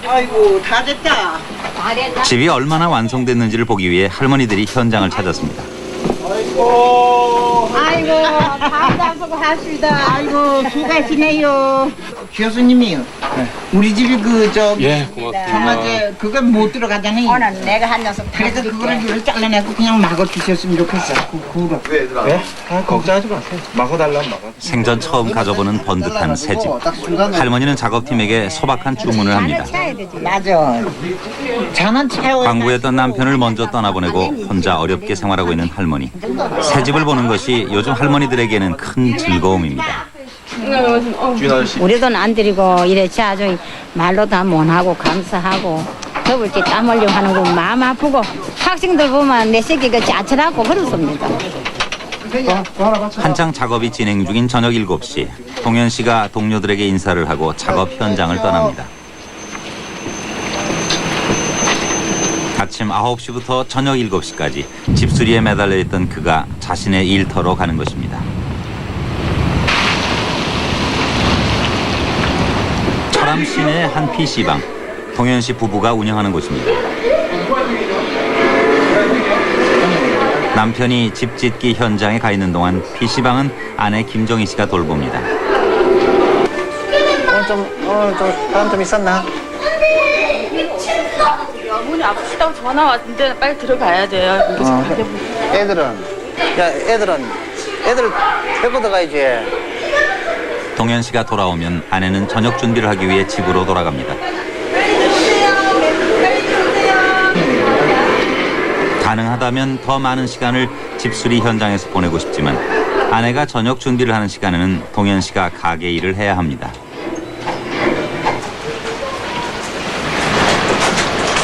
아이고 다 됐다. 집이 얼마나 완성됐는지를 보기 위해 할머니들이 현장을 찾았습니다. 아이고 다 수고하십니다. 아이고 수고하시네요. 교수님이요. 우리 집이 예, 고맙습니다. 정말 그거 못 들어가잖아요. 오늘 내가 한 녀석 그래서 그거를 잘라내고 그냥 막아 주셨으면 좋겠어. 그거를. 왜 얘들아? 네? 걱정하지 마세요. 막아달라면 막아. 생전 처음 가져보는 번듯한 새집. 할머니는 작업팀에게 소박한 주문을 합니다. 맞아. 저는 채워. 광부였던 남편을 먼저 떠나보내고 혼자 어렵게 생활하고 있는 할머니. 새집을 보는 것이 요즘 할머니들에게는 큰 즐거움입니다. 우리 돈 안 들이고 이래지 아주 말로 다 못하고 감사하고 더울 때 땀 흘리고 하는 거 마음 아프고 학생들 보면 내 새끼가 짜칠하고 그렇습니다. 한창 작업이 진행 중인 저녁 7시 동현 씨가 동료들에게 인사를 하고 작업 현장을 떠납니다. 아침 9시부터 저녁 7시까지 집수리에 매달려 있던 그가 자신의 일터로 가는 것입니다. 철암 시내 한 PC방, 동현 씨 부부가 운영하는 곳입니다. 남편이 집 짓기 현장에 가 있는 동안 PC방은 아내 김정희 씨가 돌봅니다. 오늘 좀 사람 좀 있었나? 어머니 아프시다고 전화 왔는데 빨리 들어가야 돼요. 애들 데리고 들어가야지. 동현 씨가 돌아오면 아내는 저녁 준비를 하기 위해 집으로 돌아갑니다. 가능하다면 더 많은 시간을 집수리 현장에서 보내고 싶지만 아내가 저녁 준비를 하는 시간에는 동현 씨가 가게 일을 해야 합니다.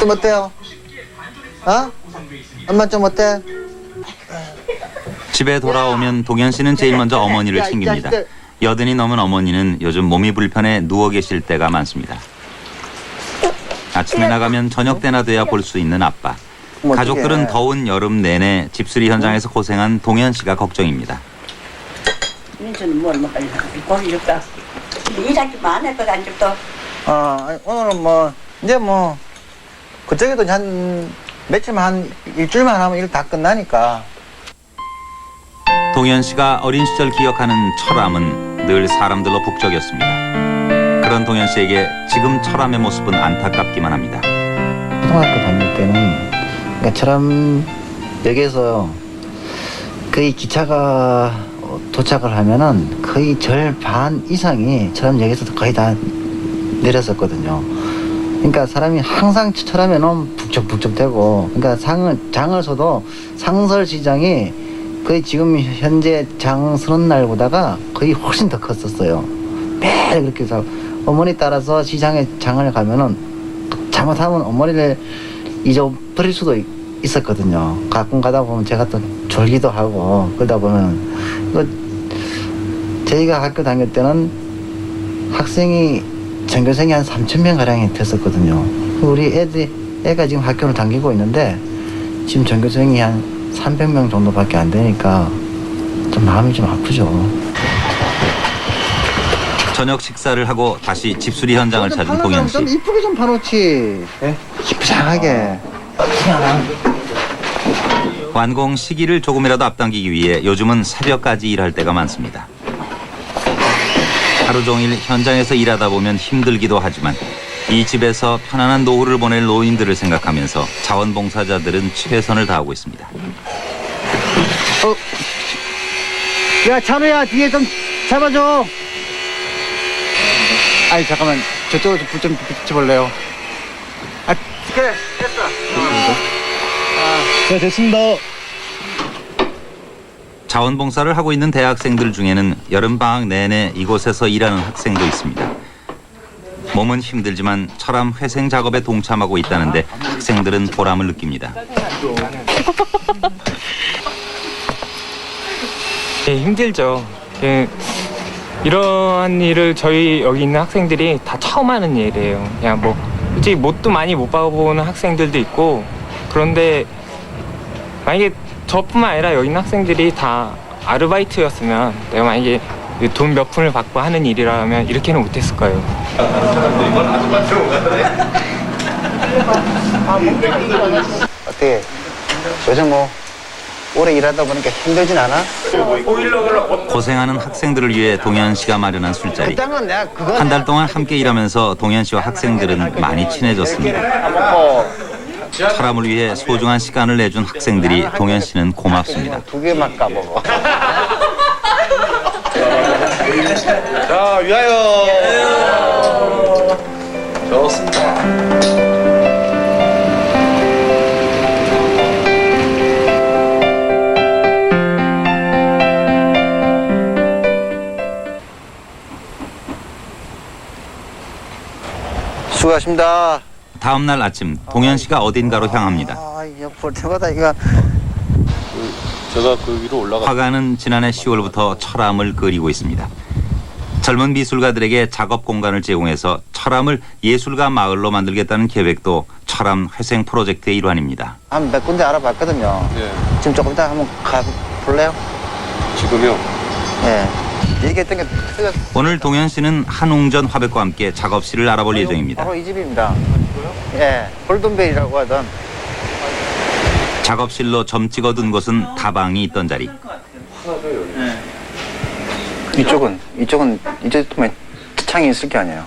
좀 어때요? 어? 엄마 좀 어때? 집에 돌아오면 동현 씨는 제일 먼저 어머니를 챙깁니다. 80이 넘은 어머니는 요즘 몸이 불편해 누워 계실 때가 많습니다. 아침에 나가면 저녁 때나 돼야 볼 수 있는 아빠. 가족들은 더운 여름 내내 집수리 현장에서 고생한 동현 씨가 걱정입니다. 민수는 뭘 먹을래? 고기 줄까? 일하기 많을 것 같죠. 오늘은 뭐 이제 뭐 그쪽에도 한 며칠만 한 일주일만 하면 일 다 끝나니까. 동현 씨가 어린 시절 기억하는 철암은 늘 사람들로 북적였습니다. 그런 동현 씨에게 지금 철암의 모습은 안타깝기만 합니다. 초등학교 다닐 때는 그러니까 철암역에서 거의 기차가 도착을 하면은 거의 절반 이상이 철암역에서 거의 다 내렸었거든요. 그러니까 사람이 항상 철암에는 북적북적대고, 그러니까 장을 서도 상설시장이 거의 지금 현재 장 서는 날보다가 거의 훨씬 더 컸었어요. 매일 그렇게 해서 어머니 따라서 시장에 장을 가면은 잘못하면 어머니를 잊어버릴 수도 있었거든요. 가끔 가다 보면 제가 또 졸기도 하고 그러다 보면 저희가 학교 다닐 때는 학생이 전교생이 한 3,000명 가량이 됐었거든요. 우리 애가 지금 학교를 다니고 있는데 지금 전교생이 한 300명 정도밖에 안 되니까 좀 마음이 좀 아프죠. 저녁 식사를 하고 다시 집수리 현장을 찾은 동현 씨. 좀 이쁘게 좀 봐놓지. 네? 이쁘장하게. 완공 시기를 조금이라도 앞당기기 위해 요즘은 새벽까지 일할 때가 많습니다. 하루 종일 현장에서 일하다 보면 힘들기도 하지만 이 집에서 편안한 노후를 보낼 노인들을 생각하면서 자원봉사자들은 최선을 다하고 있습니다. 야, 찬우야, 뒤에 좀 잡아줘. 아니, 잠깐만. 저쪽으로 불 좀 비춰볼래요? 그래, 됐어. 네, 됐습니다. 자원봉사를 하고 있는 대학생들 중에는 여름방학 내내 이곳에서 일하는 학생도 있습니다. 몸은 힘들지만 철암 회생 작업에 동참하고 있다는데 학생들은 보람을 느낍니다. 힘들죠. 이러한 일을 저희 여기 있는 학생들이 다 처음 하는 일이에요. 그냥 뭐 솔직히 못도 많이 못 봐보는 학생들도 있고, 그런데 만약에 저뿐만 아니라 여기 있는 학생들이 다 아르바이트였으면, 내가 만약에 돈 몇 푼을 받고 하는 일이라면 이렇게는 못했을 거예요. 어때? 요즘 뭐 오래 일하다 보니까 힘들진 않아? 고생하는 학생들을 위해 동현 씨가 마련한 술자리. 한 달 동안 함께 일하면서 동현 씨와 학생들은 많이 친해졌습니다. 철암을 위해 소중한 시간을 내준 학생들이 동현 씨는 고맙습니다. 2개만 까먹어. 자, 위하여. 좋습니다. 수고하십니다. 다음 날 아침 동현 씨가 어딘가로 향합니다. 이거 볼 때마다 이거 제가 그 위로 올라가. 화가는 지난해 10월부터 철암을 그리고 있습니다. 젊은 미술가들에게 작업 공간을 제공해서 철암을 예술가 마을로 만들겠다는 계획도 철암 회생 프로젝트의 일환입니다. 한 몇 군데 알아봤거든요. 예. 지금 조금 이따 한번 가볼래요? 지금요? 예. 얘기했던 게 틀렸. 오늘 동현 씨는 한웅전 화백과 함께 작업실을 알아볼 예정입니다. 바로 이 집입니다. 예. 골든벨이라고 하던. 작업실로 점 찍어둔 곳은 다방이 있던 자리. 이쪽은 이쪽에 창이 있을 게 아니에요.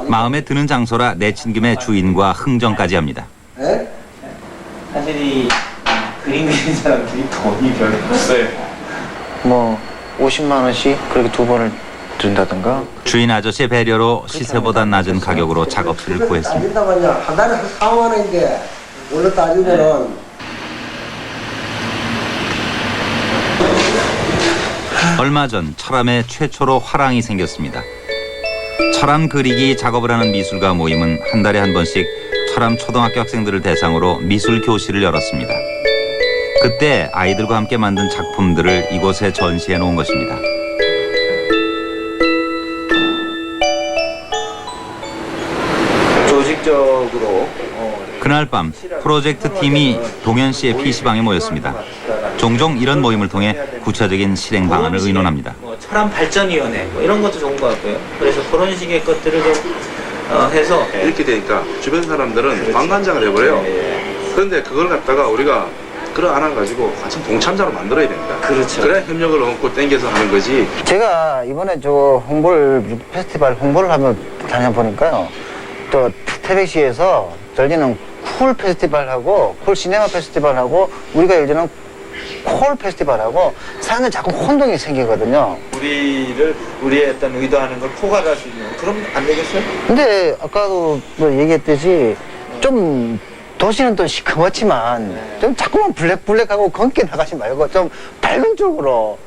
마음에 드는 장소라 내친 김에 주인과 흥정까지 합니다. 사실 이 그림 그리는 사람들이 돈이 별로 없어요. 뭐 50만 원씩 그렇게 2번을 준다든가. 주인 아저씨의 배려로 시세보다 낮은 가격으로 작업실을 구했습니다. 한 달에 한 4만 원인데 원래 따지면은 얼마 전 철암에 최초로 화랑이 생겼습니다. 철암 그리기 작업을 하는 미술가 모임은 한 달에 한 번씩 철암 초등학교 학생들을 대상으로 미술 교실을 열었습니다. 그때 아이들과 함께 만든 작품들을 이곳에 전시해 놓은 것입니다. 조직적으로 그날 밤 프로젝트 팀이 동현 씨의 PC방에 모였습니다. 종종 이런 모임을 통해 구체적인 실행 방안을 의논합니다. 철암 발전위원회 뭐 이런 것도 좋은 것 같고요. 그래서 그런 식의 것들을 좀 해서 이렇게 되니까 주변 사람들은 방관장을 해버려요. 그런데 그걸 갖다가 우리가 그걸 안아가지고 같이 동참자로 만들어야 됩니다. 그렇죠. 그래야 협력을 얻고 땡겨서 하는 거지. 제가 이번에 저 페스티벌 홍보를 하며 다녀보니까요. 또 태백시에서 열리는 쿨 페스티벌하고 쿨 시네마 페스티벌하고 우리가 열리는 콜 페스티벌하고 사람들 자꾸 혼동이 생기거든요. 우리의 어떤 의도하는 걸 포괄할 수 있는 그럼 안 되겠어요? 근데 아까도 뭐 얘기했듯이 좀 도시는 또 시커멓지만 좀 자꾸만 블랙하고 검게 나가지 말고 좀 밝은 쪽으로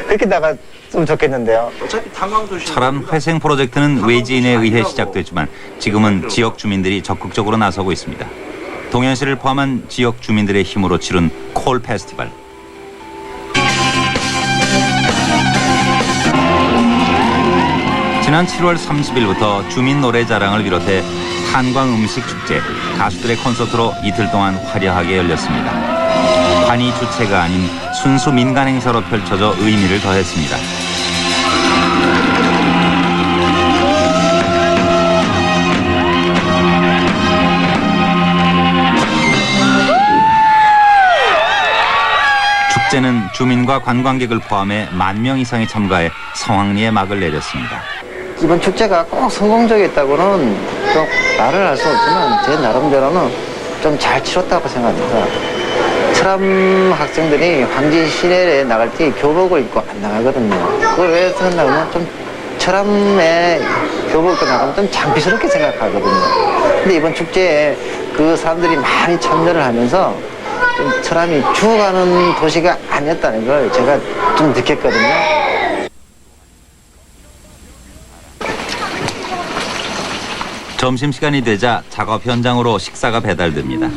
그렇게 나갔으면 좋겠는데요. 어차피 탄광도시. 철암 회생 프로젝트는 외지인에 의해 시작됐지만 지금은 지역 주민들이 적극적으로 나서고 있습니다. 동현 씨를 포함한 지역 주민들의 힘으로 치른 콜 페스티벌. 지난 7월 30일부터 주민 노래 자랑을 비롯해 탄광 음식 축제, 가수들의 콘서트로 이틀 동안 화려하게 열렸습니다. 관이 주체가 아닌 순수 민간 행사로 펼쳐져 의미를 더했습니다. 축제는 주민과 관광객을 포함해 10,000명 이상이 참가해 성황리에 막을 내렸습니다. 이번 축제가 꼭 성공적이었다고는 좀 말을 할 수 없지만 제 나름대로는 좀 잘 치렀다고 생각합니다. 철암 학생들이 황지 시내에 나갈 때 교복을 입고 안 나가거든요. 그걸 왜 생각하면 좀 철암에 교복을 입고 나가면 좀 장비스럽게 생각하거든요. 근데 이번 축제에 그 사람들이 많이 참여를 하면서 좀 철암이 죽어가는 도시가 아니었다는 걸 제가 좀 느꼈거든요. 점심시간이 되자 작업 현장으로 식사가 배달됩니다.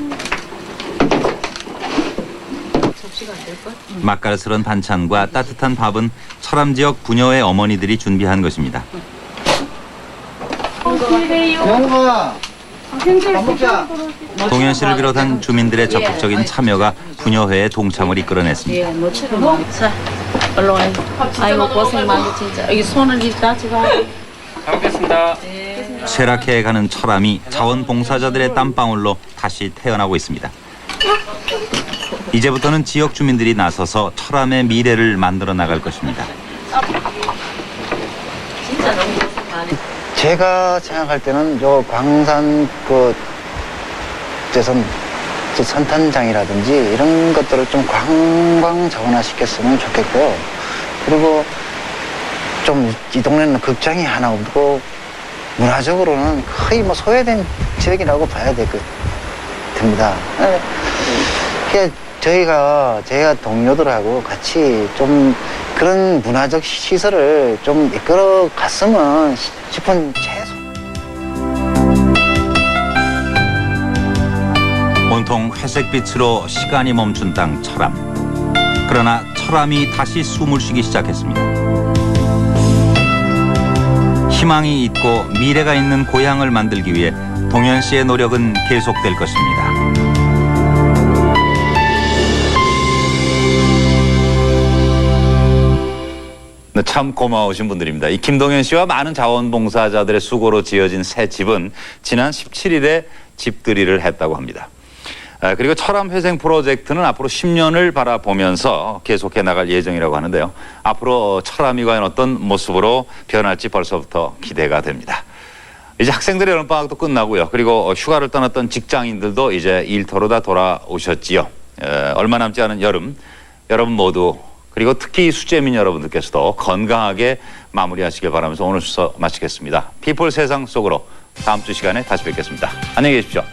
맛깔스러운 반찬과 따뜻한 밥은 철암 지역 부녀의 어머니들이 준비한 것입니다. 영우가 밥 먹자. 동현 씨를 비롯한 주민들의 적극적인 참여가 부녀회의 동참을 이끌어냈습니다. 자, 얼른 와요. 아이고 고생 많이 진짜. 여기 손을 이렇게 같이 가. 잘 먹겠습니다. 쇠락해 가는 철암이 자원봉사자들의 땀방울로 다시 태어나고 있습니다. 이제부터는 지역 주민들이 나서서 철암의 미래를 만들어 나갈 것입니다. 진짜 너무 고생 많이. 제가 생각할 때는 요 광산 선탄장이라든지 이런 것들을 좀 관광 자원화시켰으면 좋겠고요. 그리고 좀 이 동네는 극장이 하나 없고 문화적으로는 거의 뭐 소외된 지역이라고 봐야 됩니다. 저희가 동료들하고 같이 좀 그런 문화적 시설을 좀 이끌어 갔으면 싶은 온통 회색빛으로 시간이 멈춘 땅 철암. 그러나 철암이 다시 숨을 쉬기 시작했습니다. 희망이 있고 미래가 있는 고향을 만들기 위해 동현 씨의 노력은 계속될 것입니다. 네, 참 고마우신 분들입니다. 이 김동현 씨와 많은 자원봉사자들의 수고로 지어진 새 집은 지난 17일에 집들이를 했다고 합니다. 그리고 철암 회생 프로젝트는 앞으로 10년을 바라보면서 계속해 나갈 예정이라고 하는데요. 앞으로 철암이 과연 어떤 모습으로 변할지 벌써부터 기대가 됩니다. 이제 학생들의 여름방학도 끝나고요. 그리고 휴가를 떠났던 직장인들도 이제 일터로 다 돌아오셨지요. 얼마 남지 않은 여름, 여러분 모두 그리고 특히 수재민 여러분들께서도 건강하게 마무리하시길 바라면서 오늘 순서 마치겠습니다. 피플 세상 속으로 다음 주 시간에 다시 뵙겠습니다. 안녕히 계십시오.